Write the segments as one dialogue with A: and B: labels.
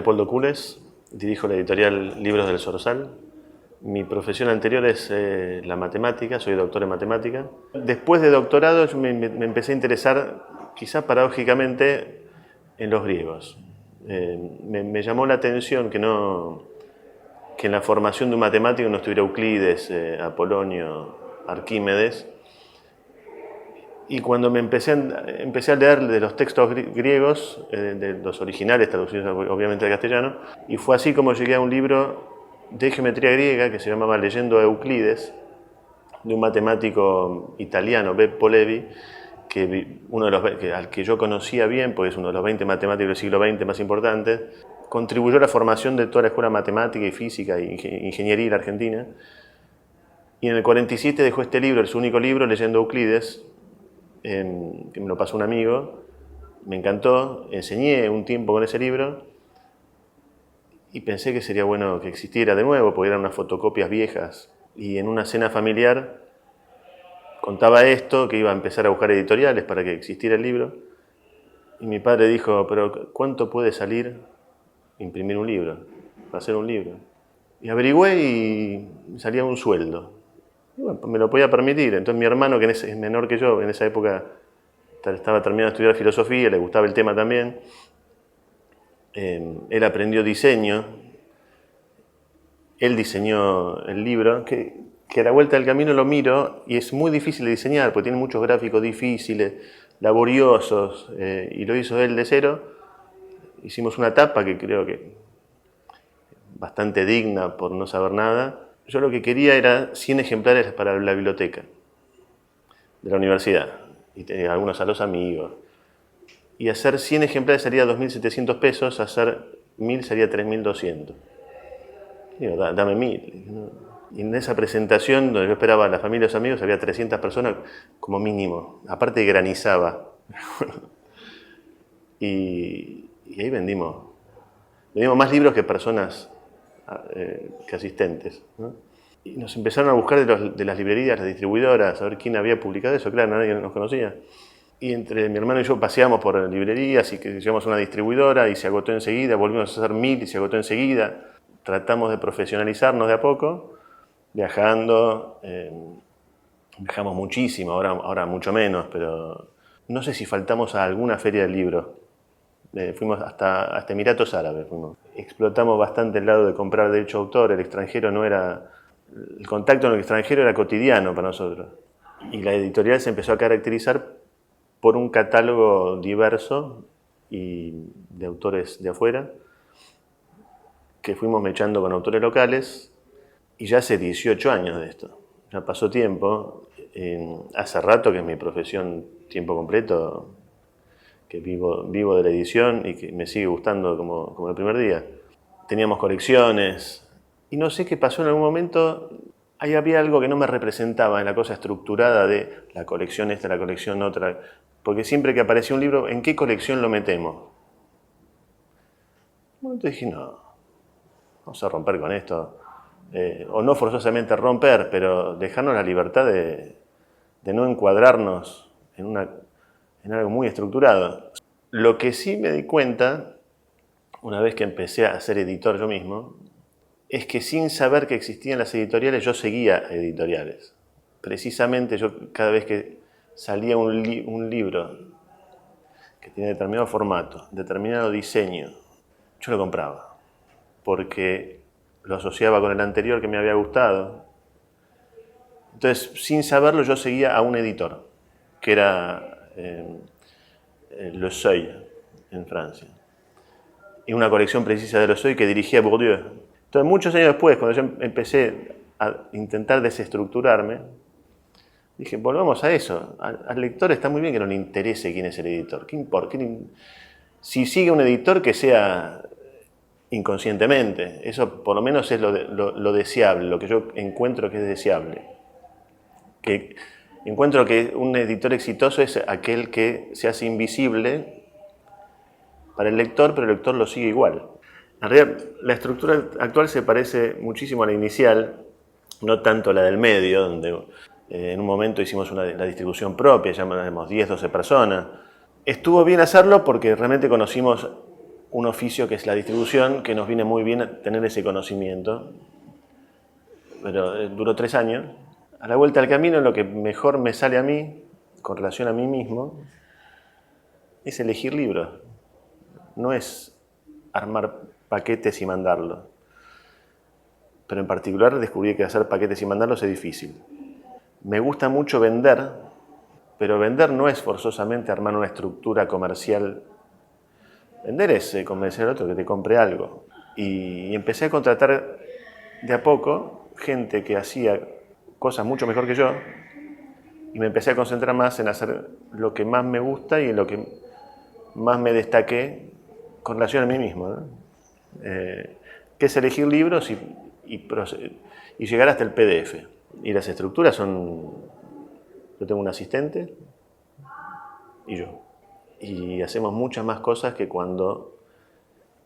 A: Leopoldo Cules, dirijo la editorial Libros del Zorzal. Mi profesión anterior es la matemática, soy doctor en matemática. Después de doctorado yo me empecé a interesar, quizá paradójicamente, en los griegos. Me llamó la atención que en la formación de un matemático no estuviera Euclides, Apolonio, Arquímedes. Y cuando empecé a leer de los textos griegos, de los originales, traducidos obviamente al castellano, y fue así como llegué a un libro de geometría griega que se llamaba Leyendo a Euclides, de un matemático italiano, Beppo Levi, al que yo conocía bien, porque es uno de los 20 matemáticos del siglo XX más importantes, contribuyó a la formación de toda la escuela matemática y física e ingeniería en la Argentina. Y en el 47 dejó este libro, su único libro, Leyendo a Euclides, que me lo pasó un amigo, me encantó, enseñé un tiempo con ese libro y pensé que sería bueno que existiera de nuevo, porque eran unas fotocopias viejas. Y en una cena familiar contaba esto, que iba a empezar a buscar editoriales para que existiera el libro, y mi padre dijo, pero ¿cuánto puede salir imprimir un libro, para hacer un libro? Y averigüé y salía un sueldo. Y bueno, me lo podía permitir. Entonces mi hermano, que es menor que yo, en esa época estaba terminando de estudiar filosofía, le gustaba el tema también. Él aprendió diseño. Él diseñó el libro, que a la vuelta del camino lo miro y es muy difícil de diseñar, porque tiene muchos gráficos difíciles, laboriosos, y lo hizo él de cero. Hicimos una tapa que creo que bastante digna por no saber nada. Yo lo que quería era 100 ejemplares para la biblioteca de la universidad, y algunos a los amigos. Y hacer 100 ejemplares sería 2.700 pesos, hacer 1.000 sería 3.200. Digo, dame 1.000. Y en esa presentación, donde yo esperaba a la familia y los amigos, había 300 personas como mínimo. Aparte granizaba. y ahí vendimos más libros que personas, que asistentes, ¿no? Y nos empezaron a buscar de las librerías, las distribuidoras, a ver quién había publicado eso. Claro, nadie nos conocía. Y entre mi hermano y yo paseamos por librerías y que llegamos a una distribuidora y se agotó enseguida, volvimos a hacer 1.000 y se agotó enseguida. Tratamos de profesionalizarnos de a poco, viajando, viajamos muchísimo, ahora mucho menos, pero no sé si faltamos a alguna feria del libro. Fuimos hasta Emiratos Árabes. Explotamos bastante el lado de comprar derecho de autor, el contacto en el extranjero era cotidiano para nosotros. Y la editorial se empezó a caracterizar por un catálogo diverso y de autores de afuera, que fuimos mechando con autores locales, y ya hace 18 años de esto. Ya pasó tiempo. Hace rato que es mi profesión tiempo completo, que vivo de la edición y que me sigue gustando como el primer día. Teníamos colecciones y no sé qué pasó en algún momento. Ahí había algo que no me representaba en la cosa estructurada de la colección esta, la colección otra. Porque siempre que aparecía un libro, ¿en qué colección lo metemos? Entonces dije, no, vamos a romper con esto. O no forzosamente romper, pero dejarnos la libertad de no encuadrarnos en algo muy estructurado. Lo que sí me di cuenta, una vez que empecé a ser editor yo mismo, es que sin saber que existían las editoriales, yo seguía editoriales. Precisamente yo, cada vez que salía un libro que tiene determinado formato, determinado diseño, yo lo compraba, porque lo asociaba con el anterior que me había gustado. Entonces, sin saberlo, yo seguía a un editor, que era Le Seuil, en Francia. Y una colección precisa de Le Seuil que dirigía Bourdieu. Entonces, muchos años después, cuando yo empecé a intentar desestructurarme, dije, volvamos a eso. Al lector está muy bien que no le interese quién es el editor. ¿Qué importa? Si sigue un editor, que sea inconscientemente. Eso por lo menos es lo deseable, lo que yo encuentro que es deseable. Que encuentro que un editor exitoso es aquel que se hace invisible para el lector, pero el lector lo sigue igual. En realidad, la estructura actual se parece muchísimo a la inicial, no tanto a la del medio, donde en un momento hicimos la distribución propia, ya éramos 10, 12 personas. Estuvo bien hacerlo porque realmente conocimos un oficio que es la distribución, que nos viene muy bien tener ese conocimiento. Pero duró 3 años. A la vuelta al camino, lo que mejor me sale a mí, con relación a mí mismo, es elegir libros. No es armar paquetes y mandarlos. Pero en particular descubrí que hacer paquetes y mandarlos es difícil. Me gusta mucho vender, pero vender no es forzosamente armar una estructura comercial. Vender es convencer al otro que te compre algo. Y empecé a contratar de a poco gente que hacía cosas mucho mejor que yo, y me empecé a concentrar más en hacer lo que más me gusta y en lo que más me destaqué con relación a mí mismo, ¿no? Que es elegir libros y llegar hasta el PDF. Y las estructuras son... Yo tengo un asistente y yo. Y hacemos muchas más cosas que cuando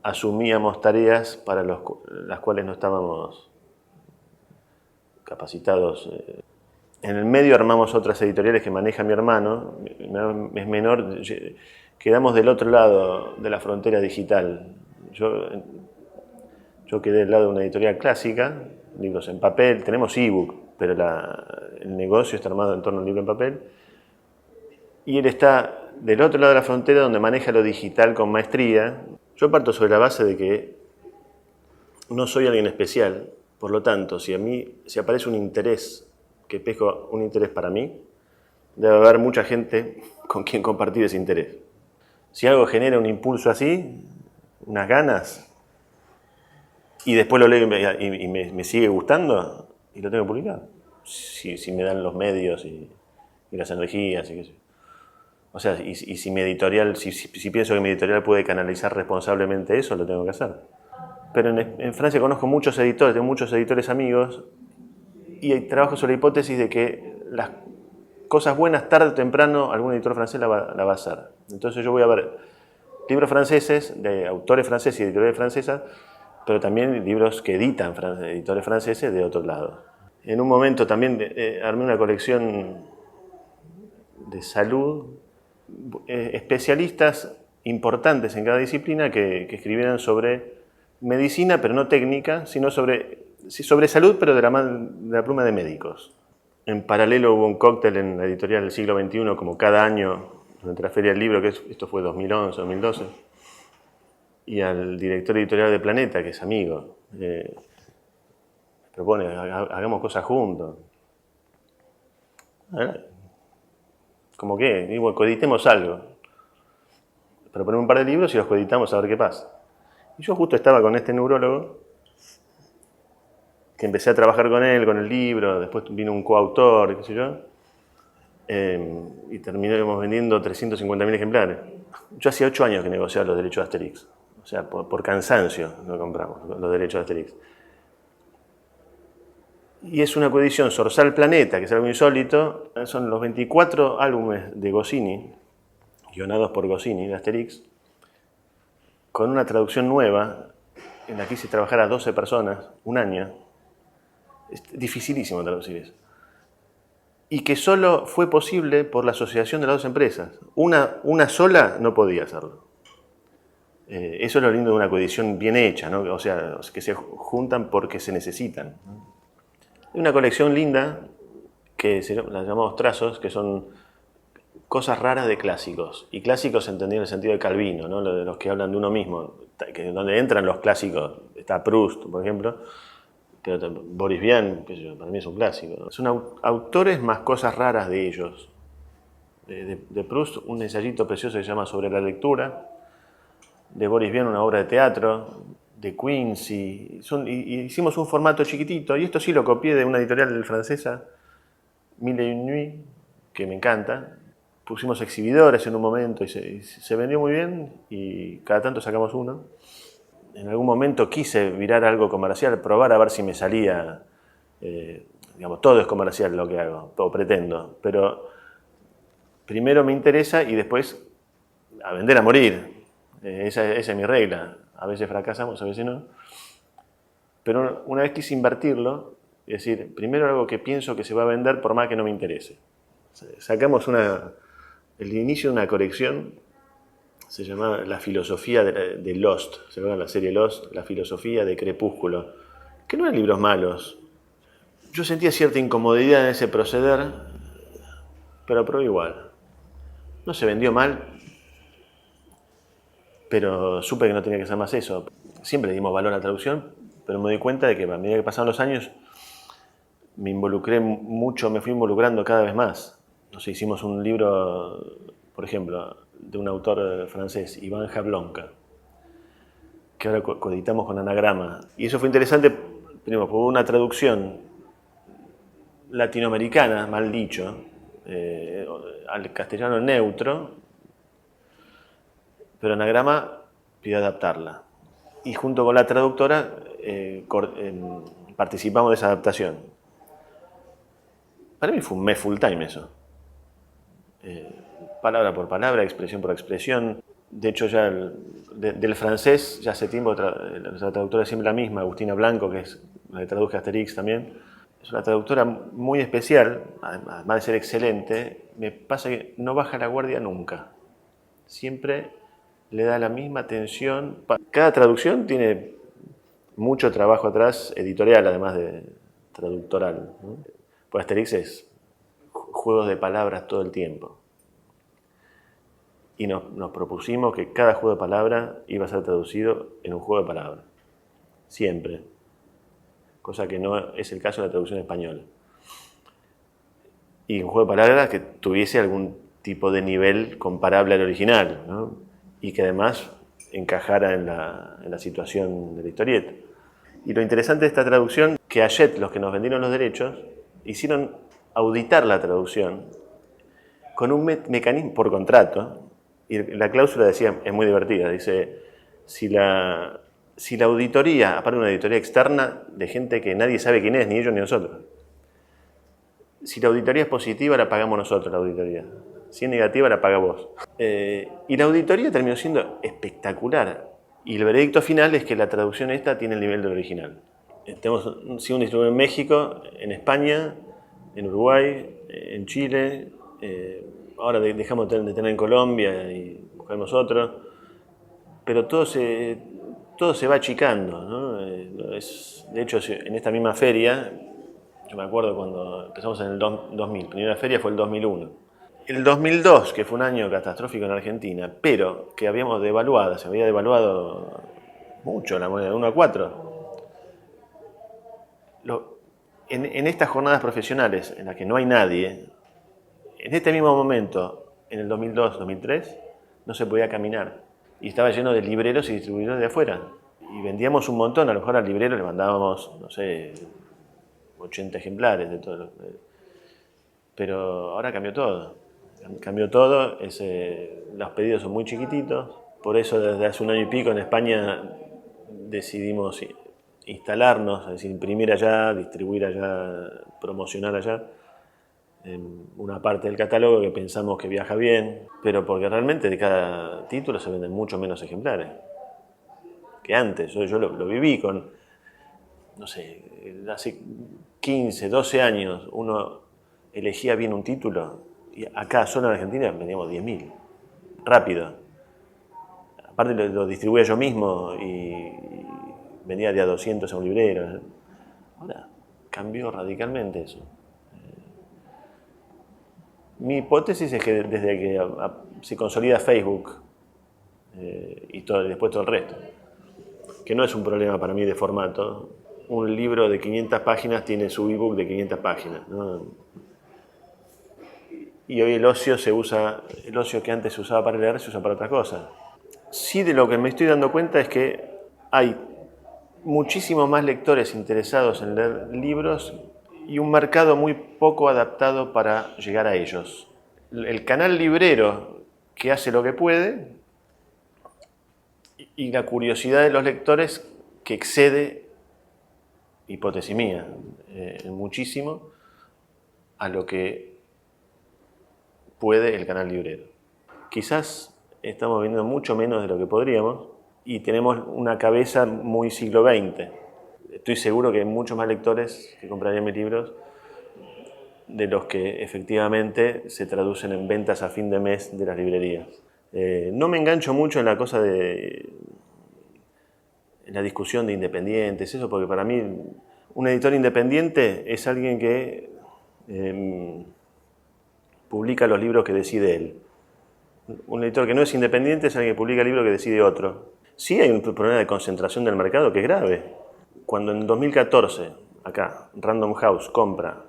A: asumíamos tareas para las cuales no estábamos capacitados. En el medio armamos otras editoriales que maneja mi hermano, es menor, quedamos del otro lado de la frontera digital. Yo quedé del lado de una editorial clásica, libros en papel, tenemos ebook, pero el negocio está armado en torno al libro en papel. Y él está del otro lado de la frontera donde maneja lo digital con maestría. Yo parto sobre la base de que no soy alguien especial, por lo tanto, si aparece un interés, que pesco un interés para mí, debe haber mucha gente con quien compartir ese interés. Si algo genera un impulso así, unas ganas, y después lo leo y me sigue gustando, y lo tengo publicado. Si me dan los medios y las energías y qué sé yo. O sea, si mi editorial, si pienso que mi editorial puede canalizar responsablemente eso, lo tengo que hacer. Pero en Francia conozco muchos editores, tengo muchos editores amigos, y trabajo sobre la hipótesis de que las cosas buenas, tarde o temprano, algún editor francés la va a hacer. Entonces yo voy a ver libros franceses, de autores franceses y editoriales francesas, pero también libros que editan editores franceses de otro lado. En un momento también armé una colección de salud, especialistas importantes en cada disciplina que escribieran sobre medicina, pero no técnica, sino sobre salud, pero de la pluma de médicos. En paralelo hubo un cóctel en la editorial del siglo XXI, como cada año, durante la Feria del Libro, esto fue 2011, 2012, y al director editorial de Planeta, que es amigo, me propone, hagamos cosas juntos. Como que, digo, coeditemos algo. Proponemos un par de libros y los coeditamos a ver qué pasa. Y yo justo estaba con este neurólogo, que empecé a trabajar con él, con el libro, después vino un coautor, qué sé yo, y terminamos vendiendo 350.000 ejemplares. Yo hacía 8 años que negociaba los derechos de Asterix. O sea, por cansancio lo compramos, los derechos de Asterix. Y es una coedición Zorzal Planeta, que es algo insólito. Son los 24 álbumes de Goscinny, guionados por Goscinny, de Asterix, con una traducción nueva, en la que hice trabajar a 12 personas, un año. Es dificilísimo traducir eso. Y que solo fue posible por la asociación de las dos empresas. Una sola no podía hacerlo. Eso es lo lindo de una coedición bien hecha, ¿no? O sea, que se juntan porque se necesitan. Hay una colección linda que la llamamos Trazos, que son cosas raras de clásicos. Y clásicos entendido en el sentido de Calvino, ¿no? De los que hablan de uno mismo, donde entran los clásicos. Está Proust, por ejemplo. Pero Boris Vian, para mí es un clásico. Son autores más cosas raras de ellos. De Proust, un ensayito precioso que se llama Sobre la lectura. De Boris Vian, una obra de teatro. De Quincy. Y hicimos un formato chiquitito. Y esto sí lo copié de una editorial francesa, Mille et une Nuits, que me encanta. Pusimos exhibidores en un momento y se vendió muy bien. Y cada tanto sacamos uno. En algún momento quise virar algo comercial, probar a ver si me salía, digamos, todo es comercial lo que hago, o pretendo, pero primero me interesa y después a vender a morir. Esa es mi regla. A veces fracasamos, a veces no. Pero una vez quise invertirlo, es decir, primero algo que pienso que se va a vender por más que no me interese. Sacamos el inicio de una colección Se llamaba La filosofía de Lost, se llama la serie Lost, La filosofía de Crepúsculo, que no eran libros malos. Yo sentía cierta incomodidad en ese proceder, pero probé igual. No se vendió mal, pero supe que no tenía que hacer más eso. Siempre le dimos valor a la traducción, pero me di cuenta de que a medida que pasaban los años me involucré mucho, me fui involucrando cada vez más. Nos hicimos un libro, por ejemplo, de un autor francés, Iván Jablonka, que ahora coeditamos con Anagrama. Y eso fue interesante, primero, por una traducción latinoamericana, mal dicho, al castellano neutro, pero Anagrama pidió adaptarla. Y junto con la traductora participamos de esa adaptación. Para mí fue un mes full time eso. Palabra por palabra, expresión por expresión. De hecho, ya del francés, ya hace tiempo, la traductora es siempre la misma, Agustina Blanco, que es la que traduje Asterix también. Es una traductora muy especial, además de ser excelente, me pasa que no baja la guardia nunca. Siempre le da la misma atención. Cada traducción tiene mucho trabajo atrás, editorial, además de traductoral, ¿no? Pues Asterix es juegos de palabras todo el tiempo. Y nos propusimos que cada juego de palabras iba a ser traducido en un juego de palabras. Siempre. Cosa que no es el caso de la traducción española. Y un juego de palabras que tuviese algún tipo de nivel comparable al original, ¿no? Y que además encajara en la situación de la historieta. Y lo interesante de esta traducción, que Hachette, los que nos vendieron los derechos, hicieron auditar la traducción con un mecanismo por contrato, y la cláusula decía, es muy divertida, dice, si la auditoría, aparte de una auditoría externa de gente que nadie sabe quién es, ni ellos ni nosotros, si la auditoría es positiva, la pagamos nosotros, la auditoría. Si es negativa, la paga vos. Y la auditoría terminó siendo espectacular. Y el veredicto final es que la traducción esta tiene el nivel del original. Tenemos un distribuidor en México, en España, en Uruguay, en Chile. Ahora dejamos de tener en Colombia y buscamos otro. Pero todo se va achicando, ¿no? De hecho, en esta misma feria, yo me acuerdo cuando empezamos en el 2000, primera feria fue el 2001. El 2002, que fue un año catastrófico en Argentina, pero que habíamos devaluado, se había devaluado mucho la moneda, de 1 a 4. En estas jornadas profesionales en las que no hay nadie, en este mismo momento, en el 2002-2003, no se podía caminar. Y estaba lleno de libreros y distribuidores de afuera. Y vendíamos un montón, a lo mejor al librero le mandábamos, no sé, 80 ejemplares de todo. Pero ahora cambió todo. Cambió todo, los pedidos son muy chiquititos. Por eso desde hace un año y pico en España decidimos instalarnos, es decir, imprimir allá, distribuir allá, promocionar allá una parte del catálogo que pensamos que viaja bien, pero porque realmente de cada título se venden mucho menos ejemplares que antes. Yo lo viví con, no sé, hace 15, 12 años uno elegía bien un título y acá solo en Argentina vendíamos 10.000, rápido. Aparte lo distribuía yo mismo y vendía de a 200 a un librero. Ahora cambió radicalmente eso. Mi hipótesis es que desde que se consolida Facebook y después todo el resto, que no es un problema para mí de formato, un libro de 500 páginas tiene su ebook de 500 páginas, ¿no? Y hoy el ocio que antes se usaba para leer se usa para otra cosa. Sí, de lo que me estoy dando cuenta es que hay muchísimos más lectores interesados en leer libros y un mercado muy poco adaptado para llegar a ellos. El canal librero que hace lo que puede y la curiosidad de los lectores que excede, hipótesis mía, muchísimo a lo que puede el canal librero. Quizás estamos viendo mucho menos de lo que podríamos y tenemos una cabeza muy siglo XX. Estoy seguro que hay muchos más lectores que comprarían mis libros de los que efectivamente se traducen en ventas a fin de mes de las librerías. No me engancho mucho en la cosa de en la discusión de independientes, eso, porque para mí un editor independiente es alguien que publica los libros que decide él. Un editor que no es independiente es alguien que publica libros que decide otro. Sí hay un problema de concentración del mercado que es grave. Cuando en 2014, acá, Random House compra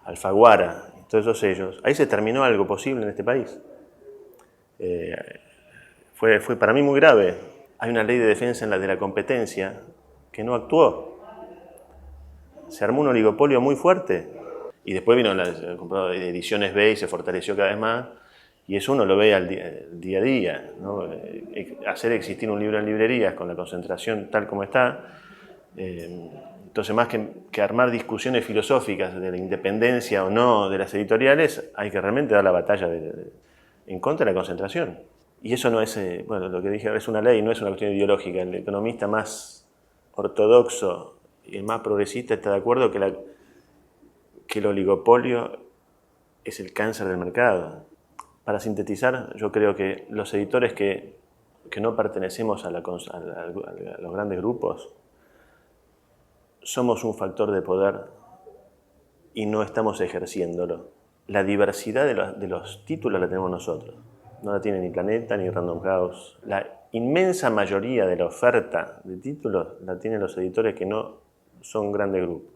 A: Alfaguara, todos esos sellos, ahí se terminó algo posible en este país. Fue para mí muy grave. Hay una ley de defensa de la competencia que no actuó. Se armó un oligopolio muy fuerte. Y después vino las ediciones B y se fortaleció cada vez más. Y eso uno lo ve al día a día, ¿no? Hacer existir un libro en librerías con la concentración tal como está. Entonces, más que armar discusiones filosóficas de la independencia o no de las editoriales, hay que realmente dar la batalla en contra de la concentración. Y eso no es, bueno, lo que dije, es una ley, no es una cuestión ideológica. El economista más ortodoxo y el más progresista está de acuerdo que el oligopolio es el cáncer del mercado. Para sintetizar, yo creo que los editores que no pertenecemos a los grandes grupos somos un factor de poder y no estamos ejerciéndolo. La diversidad de los títulos la tenemos nosotros. No la tiene ni Planeta ni Random House. La inmensa mayoría de la oferta de títulos la tienen los editores que no son grandes grupos.